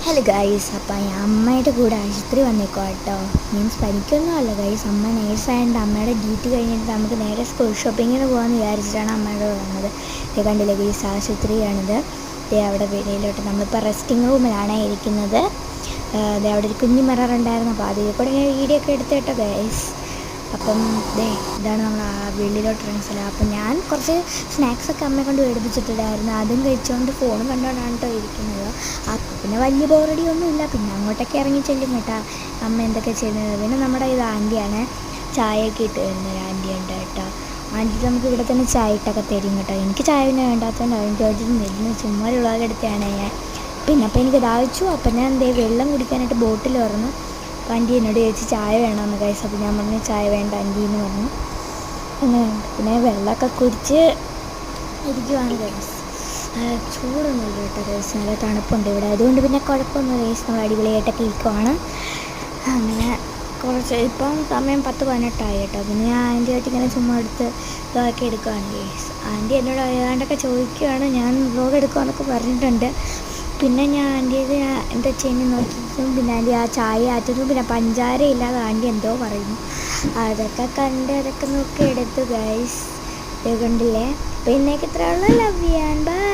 Hello guys, അപ്പം ഞാൻ അമ്മയുടെ കൂടെ ആശുപത്രി വന്നേക്കോ കേട്ടോ. മീൻസ് പനിക്കൊന്നും അല്ല ഗൈസ്, അമ്മ നേഴ്സായതുകൊണ്ട് അമ്മയുടെ ഡ്യൂട്ടി കഴിഞ്ഞിട്ട് നമുക്ക് നേരെ സ്കൂൾ ഷോപ്പിങ്ങിന് പോകാമെന്ന് വിചാരിച്ചിട്ടാണ് അമ്മയുടെ കൂടെ വന്നത്. ഇത് കണ്ടില്ലേ ഗൈസ്, ആശുപത്രിയാണിത്. അവിടെ വെളിയിലോട്ട് നമ്മളിപ്പോൾ റെസ്റ്റിംഗ് റൂമിലാണ് ഇരിക്കുന്നത്. അവിടെ ഒരു കുഞ്ഞു മിറർ ഉണ്ടായിരുന്നു, അപ്പോൾ അതിൽ കൂടെ ഞാൻ വീഡിയോ ഒക്കെ എടുത്ത് കേട്ടോ ഗൈസ്. അപ്പം ഇതാണ് നമ്മൾ ആ വെളിയിലോട്ട് ഇറങ്ങിയ സ്ഥലം. അപ്പം ഞാൻ കുറച്ച് സ്നാക്സൊക്കെ അമ്മയെ കൊണ്ട് മേടിപ്പിച്ചിട്ടുണ്ടായിരുന്നു. അതും കഴിച്ചുകൊണ്ട് ഫോണും കണ്ടുകൊണ്ടാണ് കേട്ടോ ഇരിക്കുന്നത്. അപ്പം പിന്നെ വലിയ ബോറടിയൊന്നും ഇല്ല. പിന്നെ അങ്ങോട്ടൊക്കെ ഇറങ്ങി ചെല്ലും കേട്ടോ അമ്മ എന്തൊക്കെ ചെയ്യുന്നത്. പിന്നെ നമ്മുടെ ഇത് ആൻറ്റിയാണ് ചായയൊക്കെ ഇട്ട് തരുന്നൊരു ആൻറ്റി ഉണ്ട് കേട്ടോ. ആൻറ്റി നമുക്ക് ഇവിടെ തന്നെ ചായ ഇട്ടൊക്കെ തരും കേട്ടോ. എനിക്ക് ചായ പിന്നെ വേണ്ടാത്തതുകൊണ്ട് അവൻ ചോദിച്ചിട്ട് നെല്ലിന് ചുമ്മാ ഉള്ളതെടുത്താണ് ഞാൻ. പിന്നെ അപ്പം എനിക്ക് ദാഹിച്ചു. അപ്പം ഞാൻ വെള്ളം കുടിക്കാനായിട്ട് ബോട്ടിൽ പറഞ്ഞു. അപ്പോൾ ആൻറ്റി എന്നോട് ചോദിച്ച് ചായ വേണമെന്ന് ഗൈസ്. അപ്പോൾ ഞാൻ പറഞ്ഞു ചായ വേണ്ട ആൻറ്റി എന്ന് പറഞ്ഞു. പിന്നെ വെള്ളമൊക്കെ കുടിച്ച് ഇരിക്കുവാണ് ഗൈസ്. ചൂടൊന്നുമില്ല കേട്ടോ ഗൈസ്, നല്ല തണുപ്പുണ്ട് ഇവിടെ. അതുകൊണ്ട് പിന്നെ കുഴപ്പമൊന്നുമില്ല ഗൈസ്, നമ്മൾ അടിപൊളിയായിട്ടൊക്കെ ഇരിക്കുവാണ്. അങ്ങനെ കുറച്ച് ഇപ്പം സമയം 10-18 കേട്ടോ. പിന്നെ ഞാൻ ആൻറ്റിയായിട്ട് ഇങ്ങനെ ചുമ്മാ എടുത്ത് ഇതൊക്കെ എടുക്കുകയാണ് ഗൈസ്. ആൻറ്റി എന്നോട് ഏതാണ്ടൊക്കെ ചോദിക്കുകയാണ്, ഞാൻ വ്ലോഗ് എടുക്കുവാന്നൊക്കെ പറഞ്ഞിട്ടുണ്ട്. പിന്നെ ഞാൻ ആൻറ്റിയത് എന്താ ചെയ്യുന്നത് നോക്കിയിട്ടും പിന്നെ ആൻറ്റി ആ ചായ ആറ്റുന്നു. പിന്നെ പഞ്ചാര ഇല്ലാതെ ആൻറ്റി എന്തോ പറയുന്നു. അതൊക്കെ കണ്ട് അതൊക്കെ നോക്കി എടുത്തു ഗൈസ്. ഇത് കണ്ടില്ലേ. അപ്പോൾ ഇന്നേക്ക് ഇത്രയുള്ള ലവ് യു ആൻഡ് ബൈ.